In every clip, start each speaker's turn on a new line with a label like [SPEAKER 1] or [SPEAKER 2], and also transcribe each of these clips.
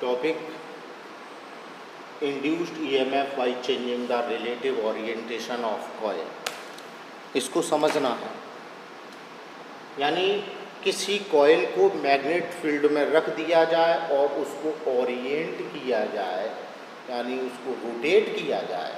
[SPEAKER 1] Topic induced EMF by changing the relative orientation of coil. इसको समझना है, यानी किसी कॉइल को मैग्नेट फील्ड में रख दिया जाए और उसको ओरिएंट किया जाए, यानी उसको रोटेट किया जाए।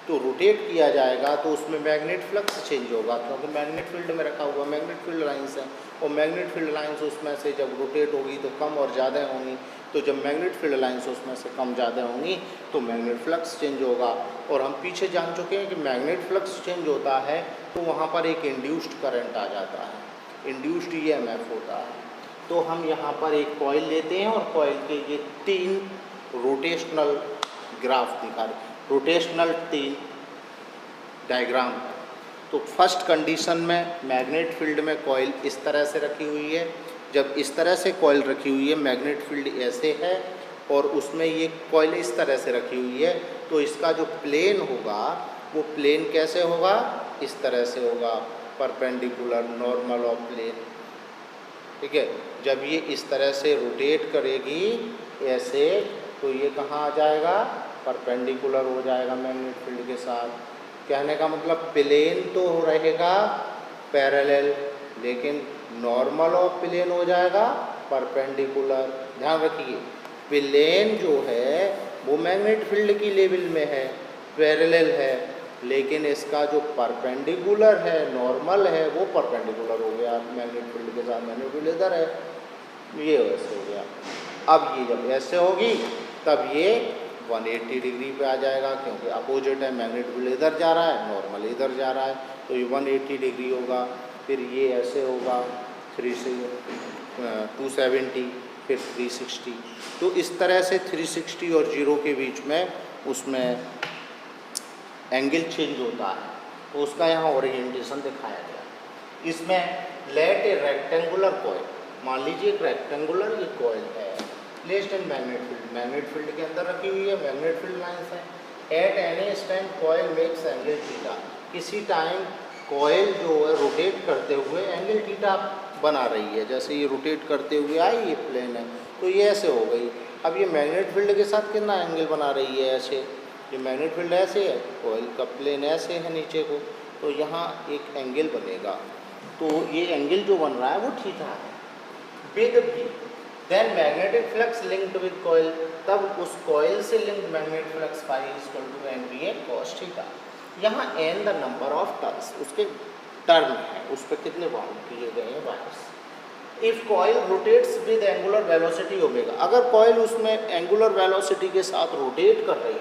[SPEAKER 1] तो रोटेट किया जाएगा तो उसमें मैग्नेट फ्लक्स चेंज होगा, क्योंकि मैग्नेट फील्ड में रखा हुआ मैग्नेट फील्ड लाइंस है, और मैग्नेट फील्ड लाइंस उसमें से जब रोटेट होगी तो कम और ज़्यादा होंगी। तो जब मैग्नेट फील्ड लाइंस उसमें से कम ज़्यादा होंगी तो मैग्नेट फ्लक्स चेंज होगा। और हम पीछे जान चुके हैं कि मैग्नेट फ्लक्स चेंज होता है तो वहाँ पर एक इंड्यूस्ड करंट आ जाता है, इंड्यूस्ड ईएमएफ होता है। तो हम यहाँ पर एक कॉइल लेते हैं और कॉइल के ये 3 रोटेशनल ग्राफ दिखा रहे, रोटेशनल 3 डायग्राम। तो फर्स्ट कंडीशन में मैग्नेट फील्ड में कॉइल इस तरह से रखी हुई है। जब इस तरह से कॉइल रखी हुई है, मैग्नेट फील्ड ऐसे है और उसमें ये कॉइल इस तरह से रखी हुई है, तो इसका जो प्लेन होगा वो प्लेन कैसे होगा, इस तरह से होगा, परपेंडिकुलर नॉर्मल ऑफ प्लेन। ठीक है, जब ये इस तरह से रोटेट करेगी ऐसे, तो ये कहाँ आ जाएगा, परपेंडिकुलर हो जाएगा मैग्नेट फील्ड के साथ। कहने का मतलब प्लेन तो रहेगा पैरेलल, लेकिन नॉर्मल ऑफ प्लेन हो जाएगा परपेंडिकुलर। ध्यान रखिए, प्लेन जो है वो मैग्नेट फील्ड की लेवल में है, पैरेलल है, लेकिन इसका जो परपेंडिकुलर है, नॉर्मल है, वो परपेंडिकुलर हो गया मैग्नेट फील्ड के साथ। मैग्नेट फील्ड इधर है, ये वैसे हो गया। अब ये जब ऐसे होगी तब ये 180 डिग्री पे आ जाएगा, क्योंकि अपोजिट है, मैग्नेट फील्ड इधर जा रहा है, नॉर्मल इधर जा रहा है, तो ये 180 डिग्री होगा। फिर ये ऐसे होगा 270, फिर 360। तो इस तरह से 360 और 0 के बीच में उसमें एंगल चेंज होता है, तो उसका यहाँ ओरिएंटेशन दिखाया गया। इसमें लेट ए रेक्टेंगुलर कॉइल, मान लीजिए एक रेक्टेंगुलर ये कॉइल है, placed in magnet field, magnet field के अंदर रखी हुई है, मैग्नेट फील्ड लाइंस है। At any time coil makes angle theta, किसी टाइम कॉइल जो है रोटेट करते हुए एंगल थीटा बना रही है। जैसे ये रोटेट करते हुए आई, ये प्लेन है, तो ये ऐसे हो गई। अब ये मैग्नेट फील्ड के साथ कितना एंगल बना रही है, ऐसे, ये मैग्नेट फील्ड ऐसे है, कॉइल का प्लेन ऐसे है नीचे को, तो यहाँ एक एंगल बनेगा। तो ये एंगल जो बन रहा है वो थीटा है, विद भी। Then magnetic flux linked with coil, तब उस कॉइल से linked magnetic flux phi equal to NBA cos theta. यहाँ n the number of turns, उसके टर्न है, उस पर कितने बाउंड किए गए हैं वाइस। If coil rotates with angular velocity omega, अगर कॉइल उसमें एंगुलर वेलोसिटी के साथ रोटेट कर रही है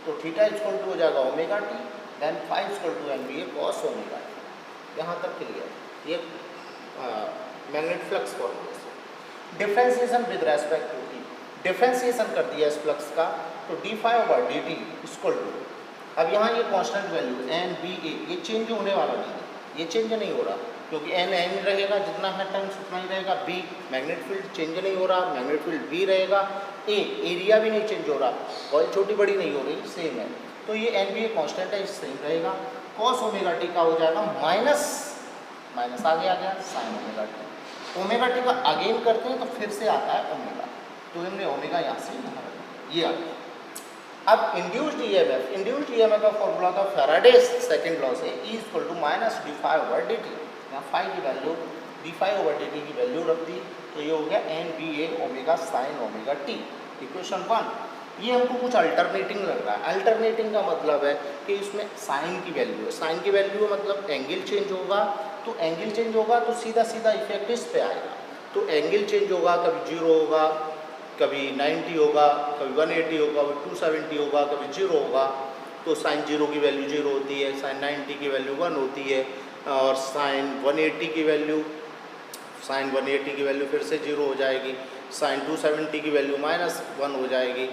[SPEAKER 1] तो थीटा इक्वल टू हो जाएगा omega t, then phi equal to NBA cos omega t. यहाँ तक क्लियर, ये magnetic flux formula. Differentiation with respect to t, differentiation कर दिया इस फ्लक्स का, तो d∅/dt इक्वल टू, अब यहाँ ये कांस्टेंट वैल्यू NBA, ये चेंज होने वाला नहीं है, ये चेंज नहीं हो रहा, क्योंकि n रहेगा, जितना है टाइम्स उतना ही रहेगा। B मैग्नेट फील्ड चेंज नहीं हो रहा, मैग्नेट फील्ड B रहेगा। A एरिया भी नहीं चेंज हो रहा, कॉइल छोटी बड़ी नहीं हो रही, सेम है, तो ये NBA कांस्टेंट है, सेम रहेगा। cos ओमेगा टी का हो जाएगा माइनस, माइनस आगे आ गया sign omega T. Omega T का अगेन करते हैं तो फिर से आता है ओमेगा, तो हमने ओमेगा यहाँ से ये आ गया। अब इंड्यूस्ड ईएमएफ, इंड्यूस्ड ईएमएफ का फॉर्मूला था फैराडेज सेकंड लॉ से, E equal to minus d∅/dt। यहाँ फाई की वैल्यू d∅/dt की वैल्यू रख दी, तो ये हो गया NBA omega sine omega T, equation 1। ये हमको कुछ अल्टरनेटिंग लग रहा है। अल्टरनेटिंग का मतलब है कि इसमें साइन की वैल्यू है, साइन की वैल्यू मतलब एंगल चेंज होगा, तो एंगल चेंज होगा तो सीधा सीधा इफेक्ट इस पे आएगा। तो एंगल चेंज होगा, कभी 0 होगा, कभी 90 होगा, कभी 180 होगा, कभी 270 होगा, कभी 0 होगा। तो साइन 0 की वैल्यू 0 होती है, साइन 90 की वैल्यू 1 होती है, और साइन 180 की वैल्यू, साइन 180 की वैल्यू फिर से 0 हो जाएगी, साइन 270 की वैल्यू -1 हो जाएगी,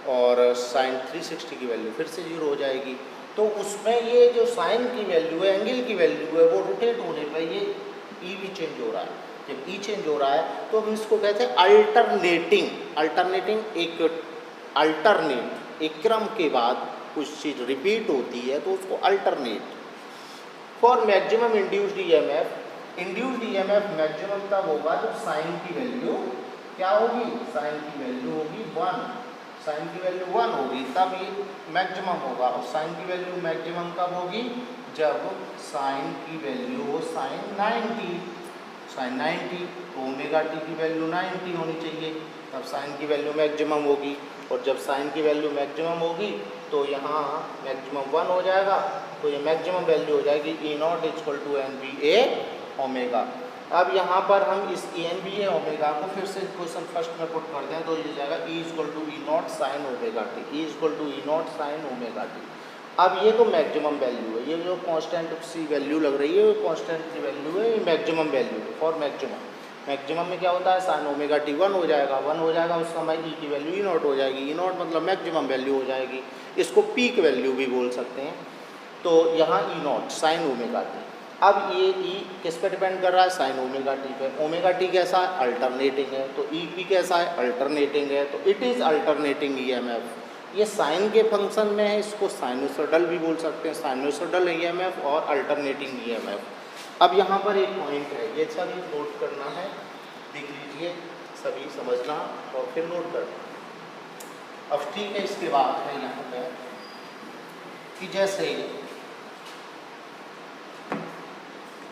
[SPEAKER 1] और साइन 360 की वैल्यू फिर से 0 हो जाएगी। तो उसमें ये जो साइन की वैल्यू है, एंगल की वैल्यू है, वो रोटेट होने पर ये E भी चेंज हो रहा है। जब E चेंज हो रहा है तो हम इसको कहते हैं अल्टरनेटिंग। अल्टरनेटिंग एक अल्टरनेट, एक क्रम के बाद कुछ चीज़ रिपीट होती है तो उसको alternate. For maximum induced EMF, induced EMF maximum तब होगा जब साइन की वैल्यू क्या होगी, साइन की वैल्यू होगी 1, साइन की वैल्यू 1 होगी तब ये मैक्सिमम होगा। और साइन की वैल्यू मैक्सिमम कब होगी, जब साइन की वैल्यू हो साइन 90, साइन 90 तो ओमेगा टी की वैल्यू 90 होनी चाहिए, तब साइन की वैल्यू मैक्सिमम होगी। और जब साइन की वैल्यू मैक्सिमम होगी तो यहाँ मैक्सिमम 1 हो जाएगा, तो ये मैक्सिमम वैल्यू हो जाएगी E naught equal to N B A omega. अब यहाँ पर हम इस E N B A omega को फिर से क्वेश्चन फर्स्ट में पुट कर दें तो ये जाएगा E equal to E naught sine omega t, E equal to E naught sine omega t. अब ये तो मैक्सिमम वैल्यू है, ये जो कांस्टेंट सी वैल्यू लग रही है वो कांस्टेंट की वैल्यू है, ये मैक्सिमम वैल्यू है फॉर मैक्सिमम। मैक्सिमम में क्या होता है, साइन ओमेगा टी 1 हो जाएगा, 1 हो जाएगा उस समय ई की वैल्यू ई नॉट हो जाएगी, ई नॉट मतलब मैक्सिमम वैल्यू हो जाएगी, इसको पीक वैल्यू भी बोल सकते हैं। तो यहाँ ई नॉट साइन ओमेगा टी, अब ये ई किस पे डिपेंड कर रहा है, साइन ओमेगा टी पे। ओमेगा टी कैसा है, अल्टरनेटिंग है, तो ई भी कैसा है, अल्टरनेटिंग है, तो इट इज़ अल्टरनेटिंग ईएमएफ। ये साइन के फंक्शन में है, इसको साइनोसोडल भी बोल सकते हैं, साइनोसोडल ईएमएफ और अल्टरनेटिंग ईएमएफ। अब यहाँ पर एक पॉइंट है, ये सभी नोट करना है, देख लीजिए सभी समझना और फिर नोट करना। अब ठीक है, इसके बाद है यहाँ पे कि जैसे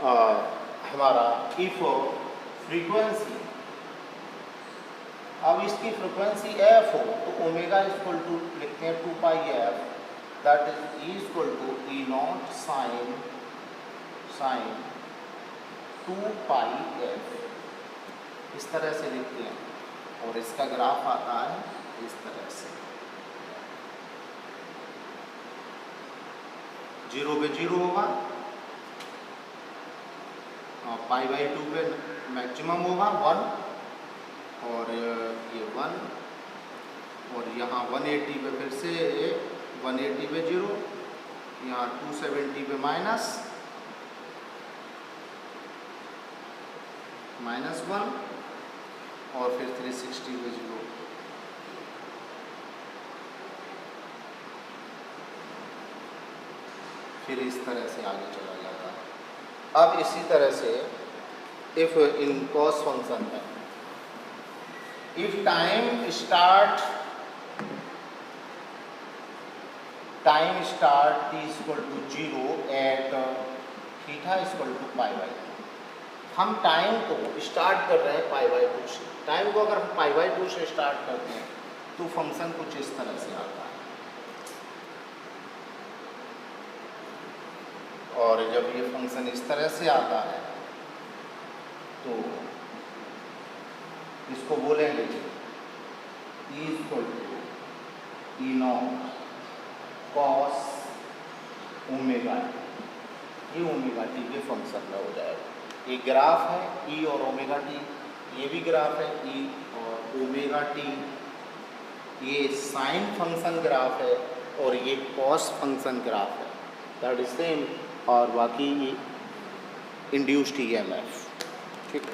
[SPEAKER 1] हमारा इफ फ्रीक्वेंसी, अब इसकी फ्रीक्वेंसी एफ हो तो ओमेगा इक्वल टू लिखते हैं 2 pi F, that is equal to E naught sine 2 pi F, इस तरह से लिखते हैं। और इसका ग्राफ आता है इस तरह से, 0 पे 0 होगा, पाई बाई 2 पे मैक्सिमम होगा 1, और ये 1, और यहाँ 180 पे फिर से 180 पे 0, यहाँ 270 पे -1, और फिर 360 पे 0। फिर इस तरह से आगे चला जाता है। अब इसी तरह से इफ इन कॉस फंक्शन में if time start t equal to 0 at theta equal to pi by 2, हम टाइम को स्टार्ट कर रहे हैं पाई बाई 2 से। टाइम को अगर हम पाई बाई 2 से स्टार्ट करते हैं तो फंक्शन कुछ इस तरह से आता है, और जब ये फंक्शन इस तरह से आता है तो इसको बोलेंगे E equal to E naught cos omega t, ये ओमेगा टी के फंक्शन में हो जाएगा। ये ग्राफ है ई और ओमेगा टी, ये भी ग्राफ है ई और ओमेगा टी, ये साइन फंक्शन ग्राफ है और ये कॉस फंक्शन ग्राफ है, दैट इज सेम। और बाकी इंड्यूस्ड ईएमएफ, ठीक है।